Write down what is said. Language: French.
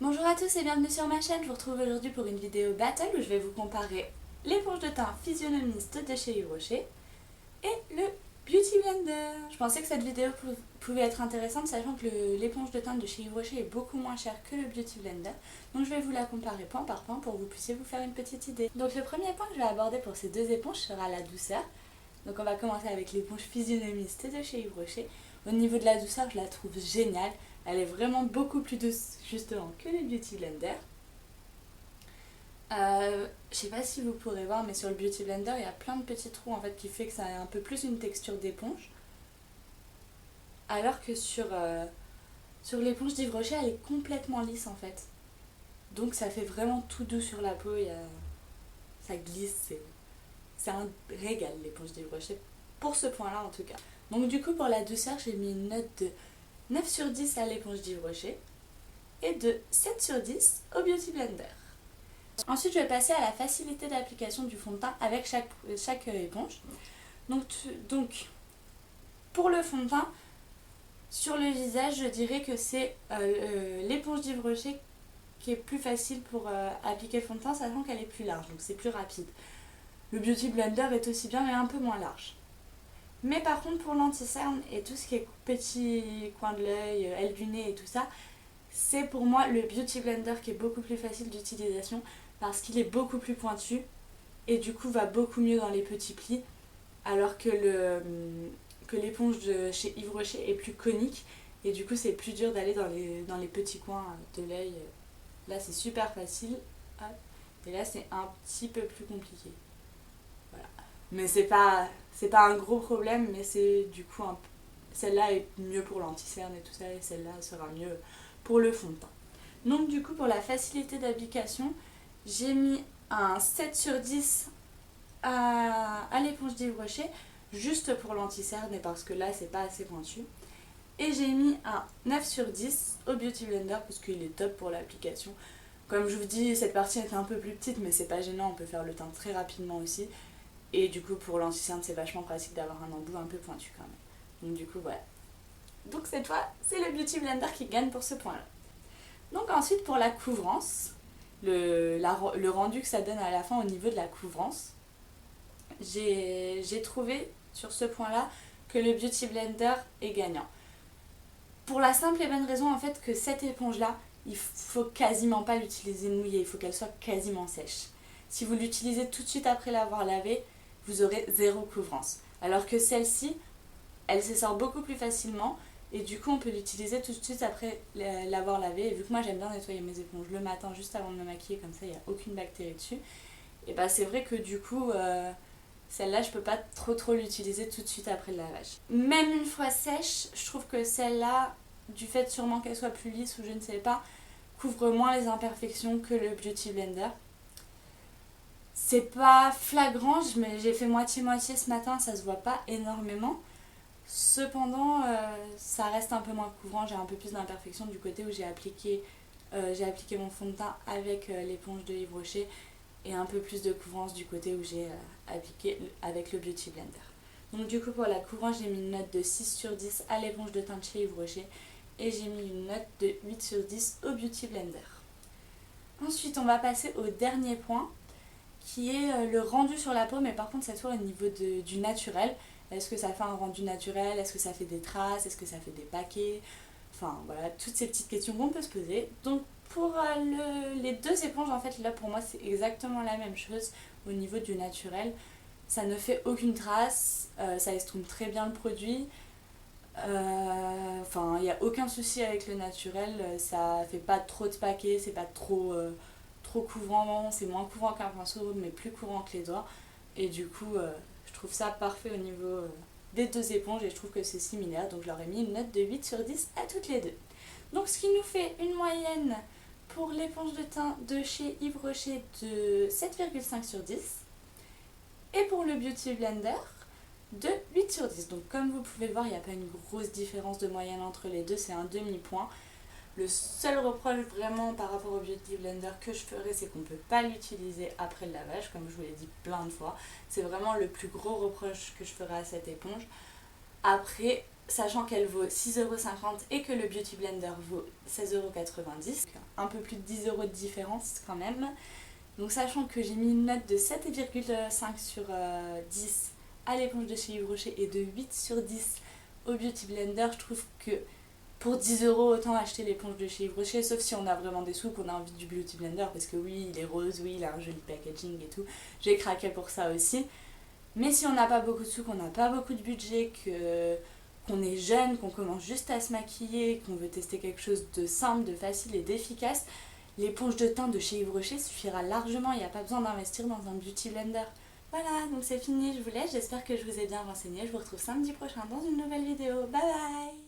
Bonjour à tous et bienvenue sur ma chaîne, je vous retrouve aujourd'hui pour une vidéo battle où je vais vous comparer l'éponge de teint physionomiste de chez Yves Rocher et le Beauty Blender. Je pensais que cette vidéo pouvait être intéressante sachant que l'éponge de teint de chez Yves Rocher est beaucoup moins chère que le Beauty Blender. Donc je vais vous la comparer point par point pour que vous puissiez vous faire une petite idée. Donc le premier point que je vais aborder pour ces deux éponges sera la douceur. Donc on va commencer avec l'éponge physionomiste de chez Yves Rocher. Au niveau de la douceur, je la trouve géniale. Elle est vraiment beaucoup plus douce justement que le Beauty Blender. Je sais pas si vous pourrez voir, mais sur le Beauty Blender, il y a plein de petits trous en fait qui fait que ça a un peu plus une texture d'éponge. Alors que sur l'éponge d'Yves Rocher, elle est complètement lisse en fait. Donc ça fait vraiment tout doux sur la peau, ça glisse, c'est un régal l'éponge d'Yves Rocher, pour ce point-là en tout cas. Donc du coup pour la douceur, j'ai mis une note de 9 sur 10 à l'éponge d'Yves Rocher et de 7 sur 10 au Beauty Blender. Ensuite, je vais passer à la facilité d'application du fond de teint avec chaque éponge. Donc, pour le fond de teint, sur le visage, je dirais que c'est l'éponge d'Yves Rocher qui est plus facile pour appliquer le fond de teint, sachant qu'elle est plus large, donc c'est plus rapide. Le Beauty Blender est aussi bien, mais un peu moins large. Mais par contre, pour l'anti-cerne et tout ce qui est petit coin de l'œil, aile du nez et tout ça, c'est pour moi le Beauty Blender qui est beaucoup plus facile d'utilisation parce qu'il est beaucoup plus pointu et du coup va beaucoup mieux dans les petits plis, alors que l'éponge de chez Yves Rocher est plus conique et du coup c'est plus dur d'aller dans les petits coins de l'œil. Là c'est super facile, et là c'est un petit peu plus compliqué. Voilà. Mais c'est pas un gros problème, mais c'est du coup celle-là est mieux pour l'anti-cerne et tout ça, et celle-là sera mieux pour le fond de teint. Donc du coup pour la facilité d'application, j'ai mis un 7 sur 10 à l'éponge d'Yves Rocher, juste pour l'anti-cerne et parce que là c'est pas assez pointu. Et j'ai mis un 9 sur 10 au Beauty Blender parce qu'il est top pour l'application. Comme je vous dis, cette partie est un peu plus petite, mais c'est pas gênant, on peut faire le teint très rapidement aussi. Et du coup pour l'anti-cerne c'est vachement pratique d'avoir un embout un peu pointu quand même. Donc du coup voilà. Donc cette fois c'est le Beauty Blender qui gagne pour ce point là. Donc ensuite pour la couvrance, le rendu que ça donne à la fin au niveau de la couvrance, j'ai trouvé sur ce point là que le Beauty Blender est gagnant. Pour la simple et bonne raison en fait que cette éponge là, il faut quasiment pas l'utiliser mouillée, il faut qu'elle soit quasiment sèche. Si vous l'utilisez tout de suite après l'avoir lavée, vous aurez zéro couvrance. Alors que celle-ci, elle s'essore beaucoup plus facilement et du coup on peut l'utiliser tout de suite après l'avoir lavée. Et vu que moi j'aime bien nettoyer mes éponges le matin juste avant de me maquiller, comme ça il n'y a aucune bactérie dessus, et bah c'est vrai que du coup celle-là je peux pas trop l'utiliser tout de suite après le lavage. Même une fois sèche, je trouve que celle-là, du fait sûrement qu'elle soit plus lisse ou je ne sais pas, couvre moins les imperfections que le Beauty Blender. C'est pas flagrant, mais j'ai fait moitié-moitié ce matin, ça se voit pas énormément. Cependant, ça reste un peu moins couvrant, j'ai un peu plus d'imperfections du côté où j'ai appliqué mon fond de teint avec l'éponge de Yves Rocher et un peu plus de couvrance du côté où j'ai appliqué avec le Beauty Blender. Donc du coup pour la couvrance, j'ai mis une note de 6 sur 10 à l'éponge de teint de chez Yves Rocher et j'ai mis une note de 8 sur 10 au Beauty Blender. Ensuite on va passer au dernier point qui est le rendu sur la peau, mais par contre cette fois au niveau du naturel. Est-ce que ça fait un rendu naturel? Est-ce que ça fait des traces? Est-ce que ça fait des paquets? Enfin voilà, toutes ces petites questions qu'on peut se poser. Donc pour les deux éponges, en fait là pour moi c'est exactement la même chose au niveau du naturel. Ça ne fait aucune trace, ça estompe très bien le produit. Enfin il n'y a aucun souci avec le naturel, ça fait pas trop de paquets, c'est pas trop couvrant, c'est moins couvrant qu'un pinceau mais plus couvrant que les doigts. Et du coup je trouve ça parfait au niveau des deux éponges et je trouve que c'est similaire, donc je leur ai mis une note de 8 sur 10 à toutes les deux. Donc ce qui nous fait une moyenne pour l'éponge de teint de chez Yves Rocher de 7,5 sur 10 et pour le Beauty Blender de 8 sur 10. Donc comme vous pouvez le voir, il n'y a pas une grosse différence de moyenne entre les deux, c'est un demi-point. Le seul reproche vraiment par rapport au Beauty Blender que je ferais, c'est qu'on ne peut pas l'utiliser après le lavage, comme je vous l'ai dit plein de fois. C'est vraiment le plus gros reproche que je ferais à cette éponge. Après, sachant qu'elle vaut 6,50€ et que le Beauty Blender vaut 16,90€. Un peu plus de 10€ de différence quand même. Donc sachant que j'ai mis une note de 7,5 sur 10 à l'éponge de chez Yves Rocher et de 8 sur 10 au Beauty Blender, je trouve que pour 10€ autant acheter l'éponge de chez Yves Rocher, sauf si on a vraiment des sous, qu'on a envie du Beauty Blender, parce que oui, il est rose, oui, il a un joli packaging et tout. J'ai craqué pour ça aussi. Mais si on n'a pas beaucoup de sous, qu'on n'a pas beaucoup de budget, qu'on est jeune, qu'on commence juste à se maquiller, qu'on veut tester quelque chose de simple, de facile et d'efficace, l'éponge de teint de chez Yves Rocher suffira largement, il n'y a pas besoin d'investir dans un Beauty Blender. Voilà, donc c'est fini, je vous laisse, j'espère que je vous ai bien renseigné. Je vous retrouve samedi prochain dans une nouvelle vidéo. Bye bye!